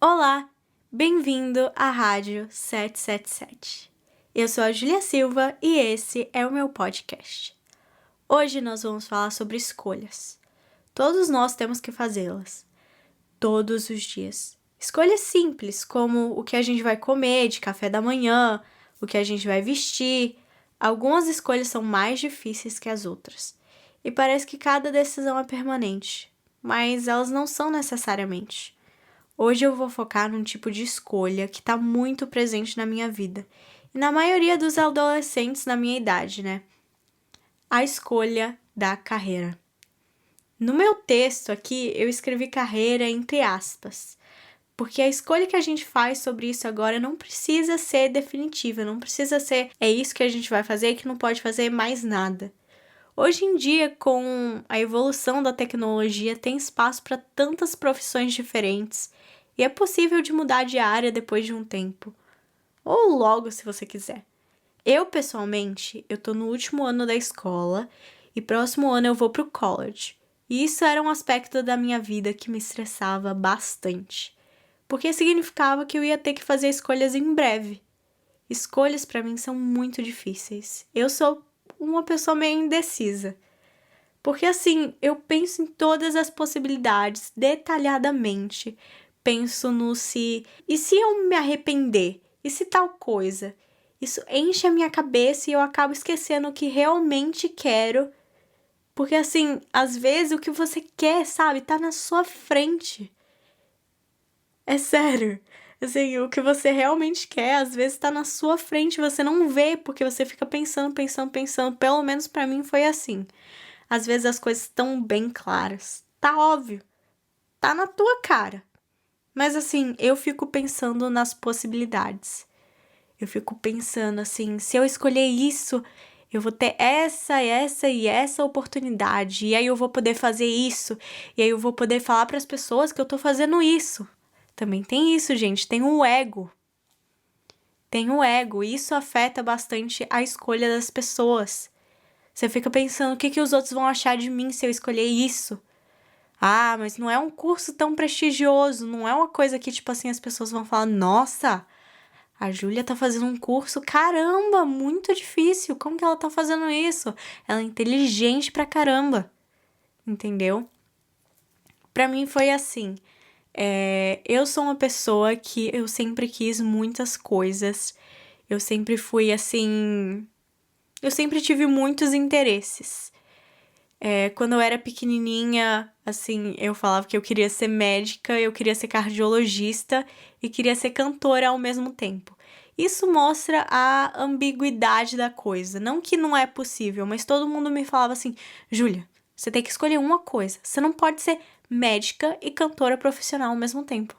Olá, bem-vindo à Rádio 777. Eu sou a Júlia Silva e esse é o meu podcast. Hoje nós vamos falar sobre escolhas. Todos nós temos que fazê-las, todos os dias. Escolhas simples, como o que a gente vai comer de café da manhã, o que a gente vai vestir. Algumas escolhas são mais difíceis que as outras. E parece que cada decisão é permanente, mas elas não são necessariamente. Hoje eu vou focar num tipo de escolha que está muito presente na minha vida e na maioria dos adolescentes na minha idade, né? A escolha da carreira. No meu texto aqui, eu escrevi carreira entre aspas, porque a escolha que a gente faz sobre isso agora não precisa ser definitiva, não precisa ser é isso que a gente vai fazer e que não pode fazer mais nada. Hoje em dia, com a evolução da tecnologia, tem espaço para tantas profissões diferentes e é possível de mudar de área depois de um tempo, ou logo se você quiser. Eu, pessoalmente, eu tô no último ano da escola e próximo ano eu vou pro college. E isso era um aspecto da minha vida que me estressava bastante, porque significava que eu ia ter que fazer escolhas em breve. Escolhas para mim são muito difíceis. Eu sou uma pessoa meio indecisa. Porque assim, eu penso em todas as possibilidades detalhadamente. Penso no se... E se eu me arrepender? E se tal coisa? Isso enche a minha cabeça e eu acabo esquecendo o que realmente quero. Porque assim, às vezes o que você quer, sabe, tá na sua frente. É sério. Assim, o que você realmente quer, às vezes tá na sua frente, você não vê, porque você fica pensando. Pelo menos pra mim foi assim. Às vezes as coisas estão bem claras. Tá óbvio. Tá na tua cara. Mas assim, eu fico pensando nas possibilidades. Eu fico pensando assim, se eu escolher isso, eu vou ter essa e essa oportunidade. E aí eu vou poder fazer isso. E aí eu vou poder falar para as pessoas que eu tô fazendo isso. Também tem isso, gente, tem o ego. Tem o ego, e isso afeta bastante a escolha das pessoas. Você fica pensando, o que os outros vão achar de mim se eu escolher isso? Ah, mas não é um curso tão prestigioso, não é uma coisa que, tipo assim, as pessoas vão falar, nossa, a Júlia tá fazendo um curso, caramba, muito difícil, como que ela tá fazendo isso? Ela é inteligente pra caramba, entendeu? Pra mim foi assim, eu sou uma pessoa que eu sempre quis muitas coisas, eu sempre fui assim, eu sempre tive muitos interesses. Quando eu era pequenininha, assim, eu falava que eu queria ser médica, eu queria ser cardiologista e queria ser cantora ao mesmo tempo. Isso mostra a ambiguidade da coisa. Não que não é possível, mas todo mundo me falava assim, Júlia, você tem que escolher uma coisa. Você não pode ser médica e cantora profissional ao mesmo tempo.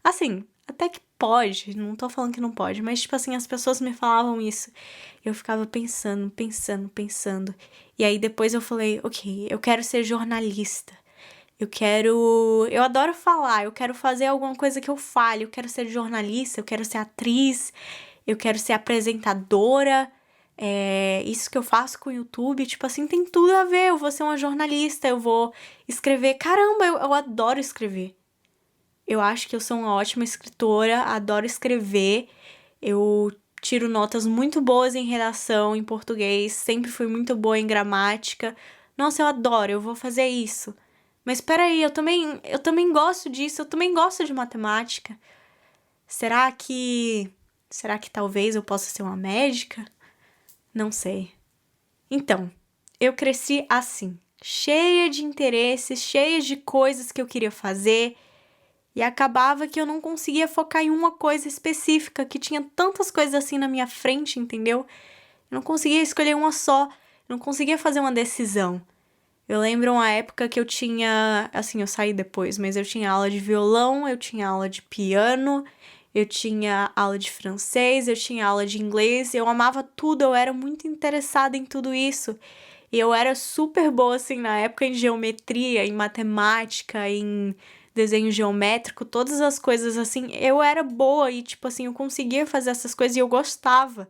Assim, até que pode, não tô falando que não pode, mas tipo assim, as pessoas me falavam isso. Eu ficava pensando. E aí depois eu falei, ok, eu quero ser jornalista. Eu adoro falar, eu quero fazer alguma coisa que eu fale, eu quero ser jornalista, eu quero ser atriz, eu quero ser apresentadora. Isso que eu faço com o YouTube, tipo assim, tem tudo a ver. Eu vou ser uma jornalista, eu vou escrever. Caramba, eu adoro escrever. Eu acho que eu sou uma ótima escritora, adoro escrever. Eu tiro notas muito boas em redação, em português, sempre fui muito boa em gramática. Nossa, eu adoro, eu vou fazer isso. Mas peraí, eu também gosto disso, eu também gosto de matemática. Será que talvez eu possa ser uma médica? Não sei. Então, eu cresci assim, cheia de interesses, cheia de coisas que eu queria fazer. E acabava que eu não conseguia focar em uma coisa específica, que tinha tantas coisas assim na minha frente, entendeu? Eu não conseguia escolher uma só, eu não conseguia fazer uma decisão. Eu lembro uma época que eu tinha, assim, eu saí depois, mas eu tinha aula de violão, eu tinha aula de piano, eu tinha aula de francês, eu tinha aula de inglês, eu amava tudo, eu era muito interessada em tudo isso. E eu era super boa, assim, na época em geometria, em matemática, em desenho geométrico, todas as coisas assim, eu era boa e, tipo assim, eu conseguia fazer essas coisas e eu gostava.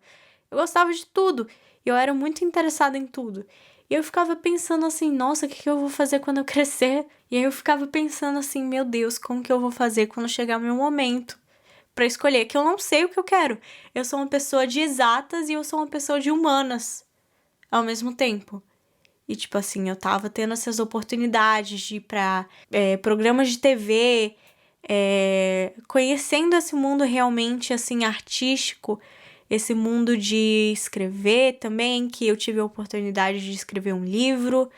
Eu gostava de tudo. Eu era muito interessada em tudo. E eu ficava pensando assim, nossa, o que eu vou fazer quando eu crescer? E aí eu ficava pensando assim, meu Deus, como que eu vou fazer quando chegar o meu momento pra escolher? Que eu não sei o que eu quero. Eu sou uma pessoa de exatas e eu sou uma pessoa de humanas ao mesmo tempo. E, tipo assim, eu tava tendo essas oportunidades de ir pra programas de TV, conhecendo esse mundo realmente, assim, artístico, esse mundo de escrever também, que eu tive a oportunidade de escrever um livro,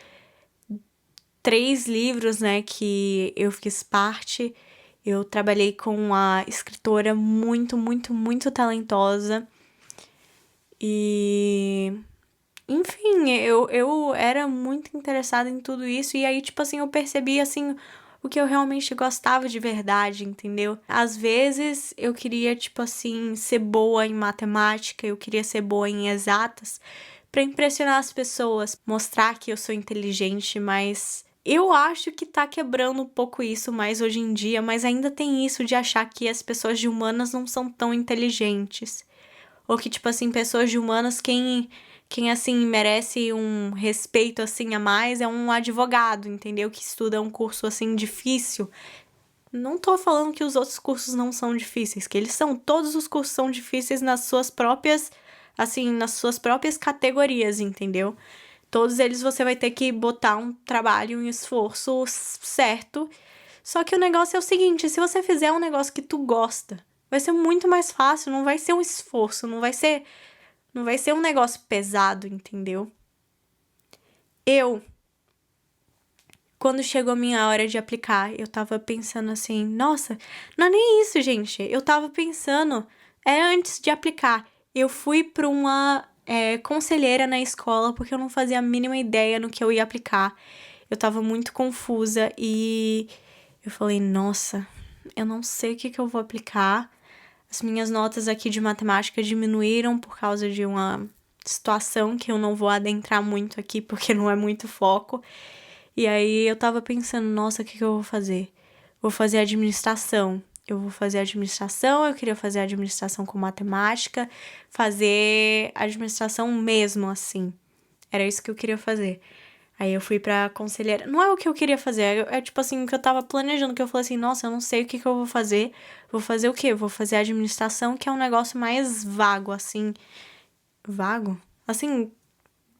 3 livros, né, que eu fiz parte. Eu trabalhei com uma escritora muito, muito, muito talentosa. E enfim, eu era muito interessada em tudo isso. E aí, tipo assim, eu percebi, assim, o que eu realmente gostava de verdade, entendeu? Às vezes eu queria, tipo assim, ser boa em matemática, eu queria ser boa em exatas, pra impressionar as pessoas, mostrar que eu sou inteligente, mas eu acho que tá quebrando um pouco isso mais hoje em dia, mas ainda tem isso de achar que as pessoas de humanas não são tão inteligentes. Ou que, tipo assim, pessoas de humanas, quem assim, merece um respeito, assim, a mais é um advogado, entendeu? Que estuda um curso, assim, difícil. Não tô falando que os outros cursos não são difíceis, que eles são. Todos os cursos são difíceis nas suas próprias, assim, nas suas próprias categorias, entendeu? Todos eles você vai ter que botar um trabalho, um esforço certo. Só que o negócio é o seguinte, se você fizer um negócio que tu gosta, vai ser muito mais fácil, não vai ser um esforço, não vai ser um negócio pesado, entendeu? Eu, quando chegou a minha hora de aplicar, eu tava pensando assim, nossa, não é nem isso, gente. Eu tava pensando, antes de aplicar, eu fui pra uma conselheira na escola porque eu não fazia a mínima ideia no que eu ia aplicar. Eu tava muito confusa e eu falei, nossa, eu não sei o que eu vou aplicar. As minhas notas aqui de matemática diminuíram por causa de uma situação que eu não vou adentrar muito aqui porque não é muito foco. E aí eu tava pensando, nossa, o que eu vou fazer? Vou fazer administração. Eu vou fazer administração, eu queria fazer administração com matemática, fazer administração mesmo, assim. Era isso que eu queria fazer. Aí eu fui pra conselheira. Não é o que eu queria fazer, é tipo assim, o que eu tava planejando, que eu falei assim, nossa, eu não sei o que eu vou fazer. Vou fazer o quê? Vou fazer administração, que é um negócio mais vago, assim. Vago? Assim,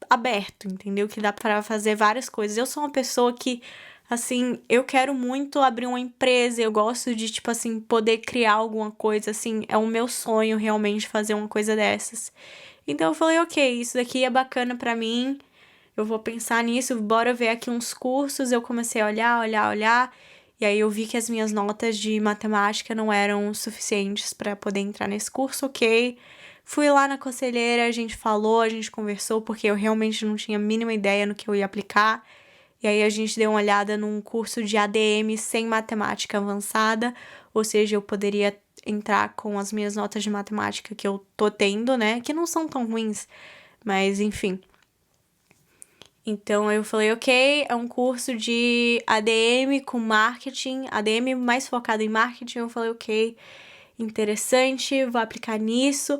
aberto, entendeu? Que dá pra fazer várias coisas. Eu sou uma pessoa que, assim, eu quero muito abrir uma empresa, eu gosto de, tipo assim, poder criar alguma coisa, assim, é o meu sonho realmente fazer uma coisa dessas. Então eu falei, ok, isso daqui é bacana pra mim, eu vou pensar nisso, bora ver aqui uns cursos. Eu comecei a olhar, e aí eu vi que as minhas notas de matemática não eram suficientes pra poder entrar nesse curso, ok. Fui lá na conselheira, a gente falou, a gente conversou, porque eu realmente não tinha a mínima ideia no que eu ia aplicar. E aí a gente deu uma olhada num curso de ADM sem matemática avançada, ou seja, eu poderia entrar com as minhas notas de matemática que eu tô tendo, né? Que não são tão ruins, mas enfim. Então eu falei, ok, é um curso de ADM com marketing, ADM mais focado em marketing. Eu falei, ok, interessante, vou aplicar nisso.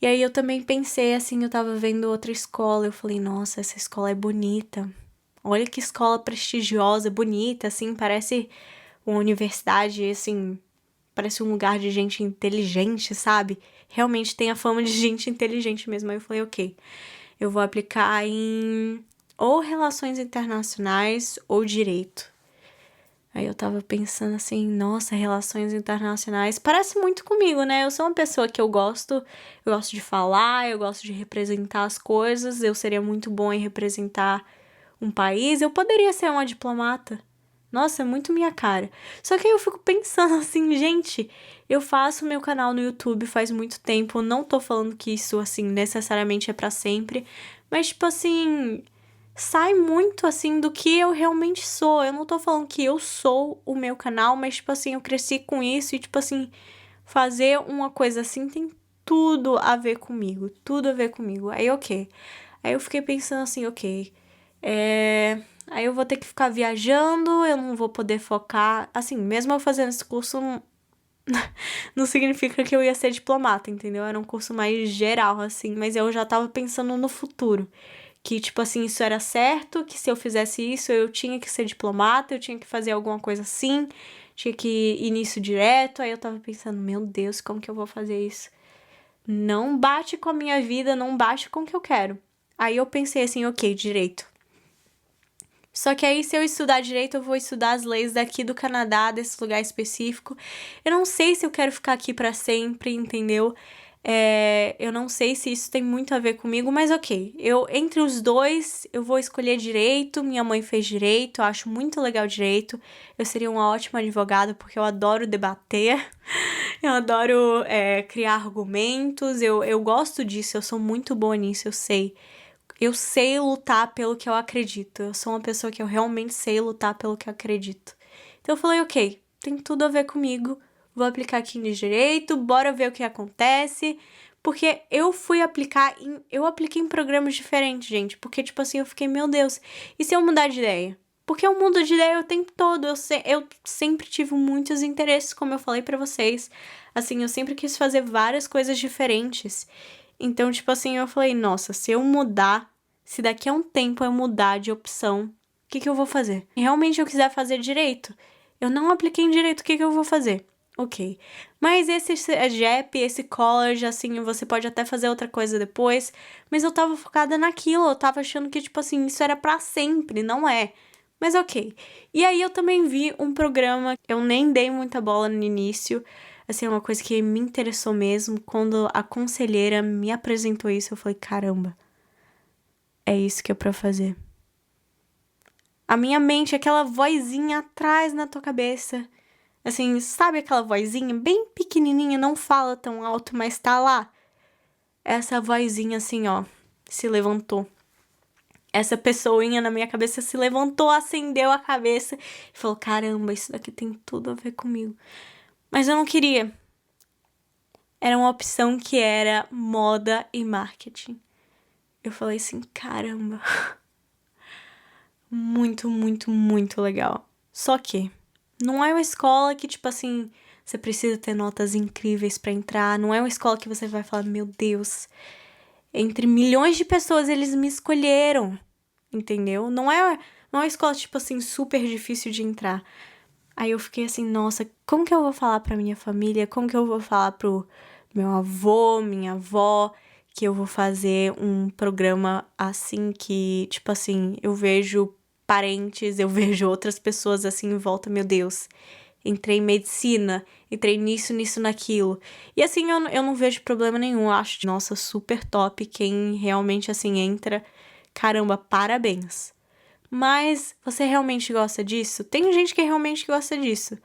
E aí eu também pensei assim, eu tava vendo outra escola, eu falei, nossa, essa escola é bonita. Olha que escola prestigiosa, bonita, assim, parece uma universidade, assim, parece um lugar de gente inteligente, sabe? Realmente tem a fama de gente inteligente mesmo. Aí eu falei, ok, eu vou aplicar em ou relações internacionais ou direito. Aí eu tava pensando assim, nossa, relações internacionais parece muito comigo, né? Eu sou uma pessoa que eu gosto de falar, eu gosto de representar as coisas, eu seria muito bom em representar um país, eu poderia ser uma diplomata. Nossa, é muito minha cara. Só que aí eu fico pensando assim, gente, eu faço meu canal no YouTube faz muito tempo, não tô falando que isso, assim, necessariamente é pra sempre, mas, tipo assim, sai muito, assim, do que eu realmente sou. Eu não tô falando que eu sou o meu canal, mas, tipo assim, eu cresci com isso e, tipo assim, fazer uma coisa assim tem tudo a ver comigo, tudo a ver comigo. Aí, ok. Aí eu fiquei pensando assim, ok, aí eu vou ter que ficar viajando, eu não vou poder focar. Assim, mesmo eu fazendo esse curso, não significa que eu ia ser diplomata, entendeu? Era um curso mais geral, assim, mas eu já tava pensando no futuro. que, tipo assim, isso era certo, que se eu fizesse isso, eu tinha que ser diplomata, eu tinha que fazer alguma coisa assim, tinha que ir nisso direto. Aí eu tava pensando, meu Deus, como que eu vou fazer isso? Não bate com a minha vida, não bate com o que eu quero. Aí eu pensei assim, ok, direito. Só que aí, se eu estudar direito, eu vou estudar as leis daqui do Canadá, desse lugar específico. Eu não sei se eu quero ficar aqui pra sempre, entendeu? Eu não sei se isso tem muito a ver comigo, mas ok. Entre os dois, eu vou escolher direito. Minha mãe fez direito, eu acho muito legal direito. Eu seria uma ótima advogada, porque eu adoro debater. Eu adoro criar argumentos. Eu gosto disso, eu sou muito boa nisso, eu sei. Eu sei lutar pelo que eu acredito. Eu sou uma pessoa que eu realmente sei lutar pelo que eu acredito. Então eu falei, ok, tem tudo a ver comigo. Vou aplicar aqui de direito, bora ver o que acontece. Porque eu apliquei em programas diferentes, gente. Porque, tipo assim, eu fiquei, meu Deus, e se eu mudar de ideia? Porque eu mudo de ideia o tempo todo. Eu sempre tive muitos interesses, como eu falei pra vocês. Assim, eu sempre quis fazer várias coisas diferentes. Então, tipo assim, eu falei, nossa, se daqui a um tempo eu mudar de opção, o que eu vou fazer? Realmente eu quiser fazer direito, eu não apliquei em direito, o que eu vou fazer? Ok. Mas esse GEP, esse college, assim, você pode até fazer outra coisa depois, mas eu tava focada naquilo, eu tava achando que, tipo assim, isso era pra sempre, não é. Mas ok. E aí eu também vi um programa, eu nem dei muita bola no início, assim, é uma coisa que me interessou mesmo. Quando a conselheira me apresentou isso, eu falei, caramba, é isso que é pra fazer. A minha mente, aquela vozinha atrás na tua cabeça, assim, sabe aquela vozinha bem pequenininha, não fala tão alto, mas tá lá? Essa vozinha assim, ó, se levantou. Essa pessoinha na minha cabeça se levantou, acendeu a cabeça e falou, caramba, isso daqui tem tudo a ver comigo. Mas eu não queria. Era uma opção que era moda e marketing. Eu falei assim, caramba, muito, muito, muito legal. Só que não é uma escola que, tipo assim, você precisa ter notas incríveis pra entrar. Não é uma escola que você vai falar, meu Deus, entre milhões de pessoas eles me escolheram, entendeu? Não é uma escola, tipo assim, super difícil de entrar. Aí eu fiquei assim, nossa, como que eu vou falar pra minha família? Como que eu vou falar pro meu avô, minha avó, que eu vou fazer um programa assim que, tipo assim, eu vejo parentes, eu vejo outras pessoas assim em volta, meu Deus. Entrei em medicina, entrei nisso, nisso, naquilo. E assim, eu não vejo problema nenhum. Eu acho, nossa, super top quem realmente assim entra. Caramba, parabéns. Mas você realmente gosta disso? Tem gente que realmente gosta disso.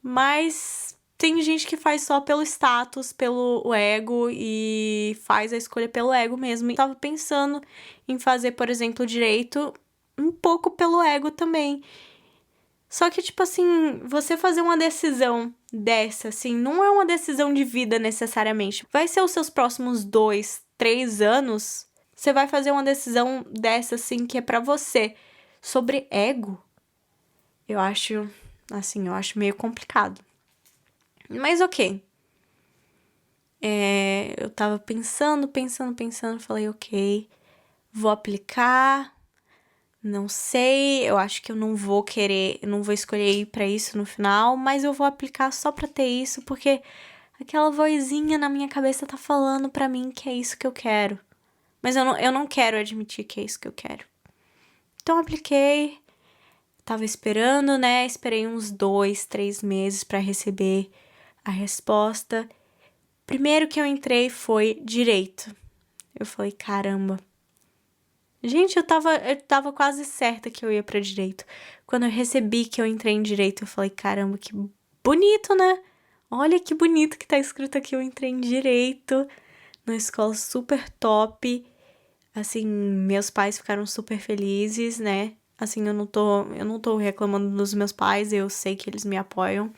Mas tem gente que faz só pelo status, pelo ego e faz a escolha pelo ego mesmo. Eu tava pensando em fazer, por exemplo, direito um pouco pelo ego também. Só que, tipo assim, você fazer uma decisão dessa, assim, não é uma decisão de vida necessariamente. Vai ser os seus próximos 2, 3 anos. Você vai fazer uma decisão dessa, assim, que é pra você. Sobre ego, eu acho, assim, eu acho meio complicado. Mas ok. Eu tava pensando, falei, ok, vou aplicar. Não sei, eu acho que eu não vou escolher ir pra isso no final, mas eu vou aplicar só pra ter isso, porque aquela vozinha na minha cabeça tá falando pra mim que é isso que eu quero. Mas eu não quero admitir que é isso que eu quero. Então, apliquei, tava esperando, né? Esperei uns 2, 3 meses pra receber a resposta. Primeiro que eu entrei foi direito. Eu falei, caramba. Gente, eu tava quase certa que eu ia pra direito. Quando eu recebi que eu entrei em direito, eu falei, caramba, que bonito, né? Olha que bonito que tá escrito aqui, eu entrei em direito, numa escola super top. Assim, meus pais ficaram super felizes, né? Assim, eu não tô reclamando dos meus pais, eu sei que eles me apoiam.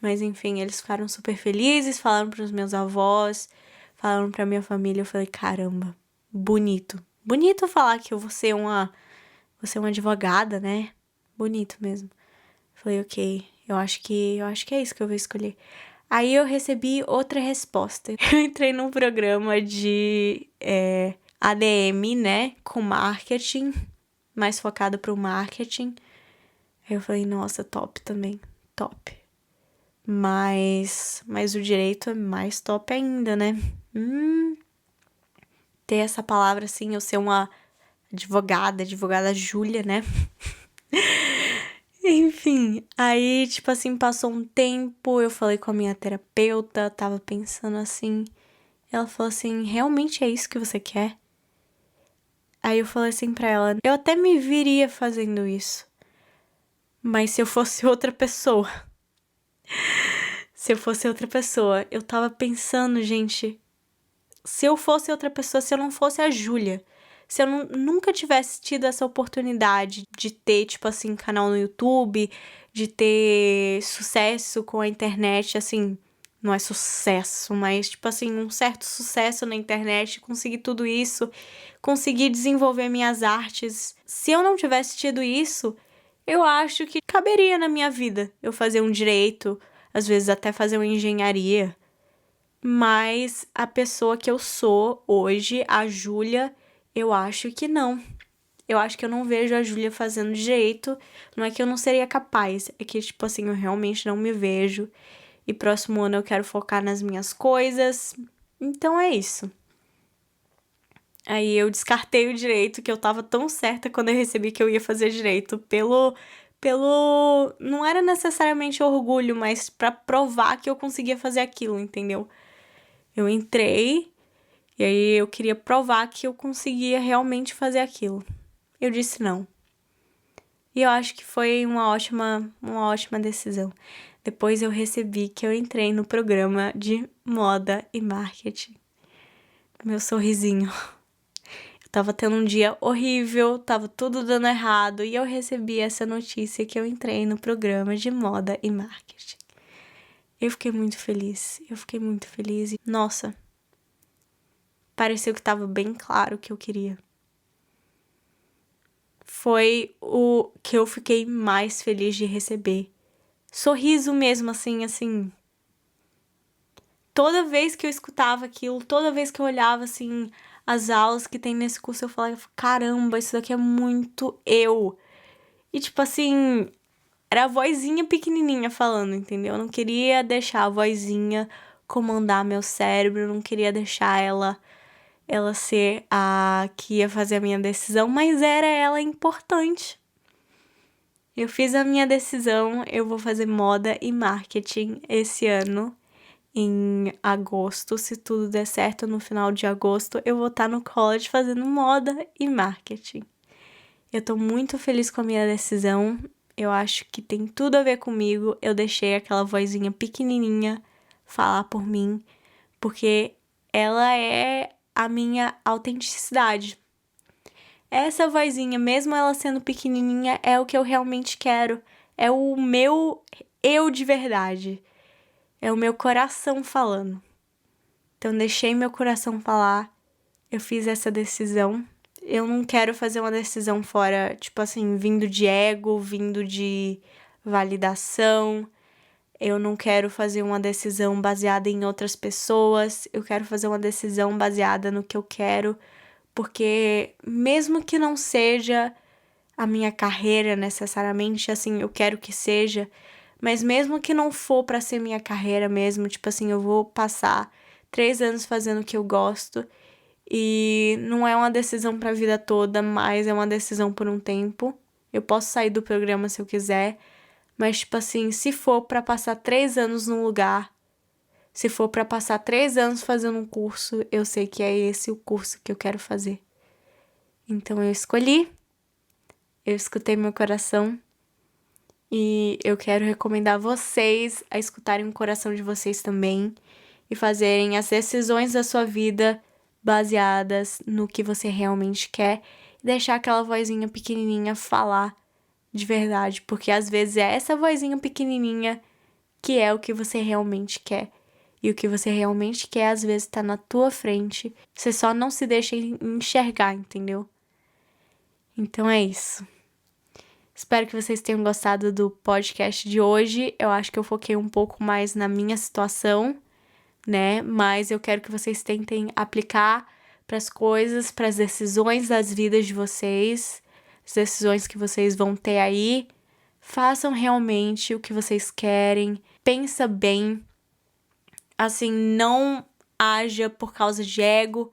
Mas enfim, eles ficaram super felizes, falaram pros meus avós, falaram pra minha família, eu falei, caramba, bonito. Bonito falar que eu vou ser uma advogada, né? Bonito mesmo. Falei, ok, eu acho que é isso que eu vou escolher. Aí eu recebi outra resposta. Eu entrei num programa de ADM, né, com marketing, mais focado pro marketing. Aí eu falei, nossa, top também, top. Mas o direito é mais top ainda, né? Ter essa palavra assim, eu ser uma advogada Júlia, né? Enfim, aí, tipo assim, passou um tempo, eu falei com a minha terapeuta, tava pensando assim. Ela falou assim: realmente é isso que você quer? Aí eu falei assim pra ela: eu até me viria fazendo isso, mas se eu fosse outra pessoa. Se eu fosse outra pessoa, eu tava pensando, gente, se eu fosse outra pessoa, se eu não fosse a Júlia, se eu nunca tivesse tido essa oportunidade de ter, tipo assim, canal no YouTube, de ter sucesso com a internet, assim, não é sucesso, mas, tipo assim, um certo sucesso na internet, conseguir tudo isso, conseguir desenvolver minhas artes. Se eu não tivesse tido isso, eu acho que caberia na minha vida eu fazer um direito, às vezes até fazer uma engenharia. Mas a pessoa que eu sou hoje, a Júlia, eu acho que não. Eu acho que eu não vejo a Júlia fazendo direito. Não é que eu não seria capaz, é que, tipo assim, eu realmente não me vejo. E próximo ano eu quero focar nas minhas coisas. Então é isso. Aí eu descartei o direito, que eu tava tão certa quando eu recebi que eu ia fazer direito, não era necessariamente orgulho, mas pra provar que eu conseguia fazer aquilo, entendeu? Eu entrei e aí eu queria provar que eu conseguia realmente fazer aquilo. Eu disse não. E eu acho que foi uma ótima decisão. Depois eu recebi que eu entrei no programa de moda e marketing. Meu sorrisinho. Eu tava tendo um dia horrível, tava tudo dando errado e eu recebi essa notícia que eu entrei no programa de moda e marketing. Eu fiquei muito feliz. E, nossa, pareceu que tava bem claro o que eu queria. Foi o que eu fiquei mais feliz de receber. Sorriso mesmo, assim. Toda vez que eu escutava aquilo, toda vez que eu olhava, assim, as aulas que tem nesse curso, eu falava, caramba, isso daqui é muito eu. E, tipo assim, era a vozinha pequenininha falando, entendeu? Eu não queria deixar a vozinha comandar meu cérebro, eu não queria deixar ela ser a que ia fazer a minha decisão, mas era ela importante. Eu fiz a minha decisão, eu vou fazer moda e marketing esse ano, em agosto. Se tudo der certo, no final de agosto, eu vou estar no college fazendo moda e marketing. Eu tô muito feliz com a minha decisão, eu acho que tem tudo a ver comigo. Eu deixei aquela vozinha pequenininha falar por mim, porque ela é a minha autenticidade. Essa vozinha, mesmo ela sendo pequenininha, é o que eu realmente quero. É o meu eu de verdade. É o meu coração falando. Então, deixei meu coração falar. Eu fiz essa decisão. Eu não quero fazer uma decisão fora, tipo assim, vindo de ego, vindo de validação. Eu não quero fazer uma decisão baseada em outras pessoas. Eu quero fazer uma decisão baseada no que eu quero. Porque mesmo que não seja a minha carreira necessariamente, assim, eu quero que seja, mas mesmo que não for pra ser minha carreira mesmo, tipo assim, eu vou passar 3 anos fazendo o que eu gosto e não é uma decisão pra vida toda, mas é uma decisão por um tempo. Eu posso sair do programa se eu quiser, mas tipo assim, se for pra passar 3 anos num lugar, se for pra passar 3 anos fazendo um curso, eu sei que é esse o curso que eu quero fazer. Então eu escolhi, eu escutei meu coração e eu quero recomendar vocês a escutarem o coração de vocês também e fazerem as decisões da sua vida baseadas no que você realmente quer e deixar aquela vozinha pequenininha falar de verdade, porque às vezes é essa vozinha pequenininha que é o que você realmente quer. E o que você realmente quer às vezes tá na tua frente, você só não se deixa enxergar, entendeu? Então é isso. Espero que vocês tenham gostado do podcast de hoje. Eu acho que eu foquei um pouco mais na minha situação, né? Mas eu quero que vocês tentem aplicar para as coisas, para as decisões das vidas de vocês, as decisões que vocês vão ter aí. Façam realmente o que vocês querem, pensa bem, assim, não haja por causa de ego,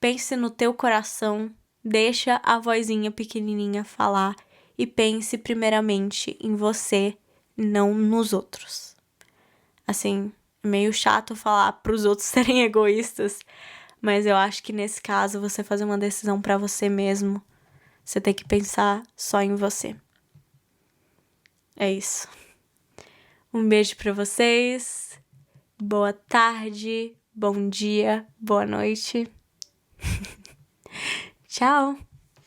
pense no teu coração, deixa a vozinha pequenininha falar e pense primeiramente em você, não nos outros. Assim, é meio chato falar pros outros serem egoístas, mas eu acho que nesse caso você fazer uma decisão pra você mesmo, você tem que pensar só em você. É isso. Um beijo pra vocês. Boa tarde, bom dia, boa noite. Tchau!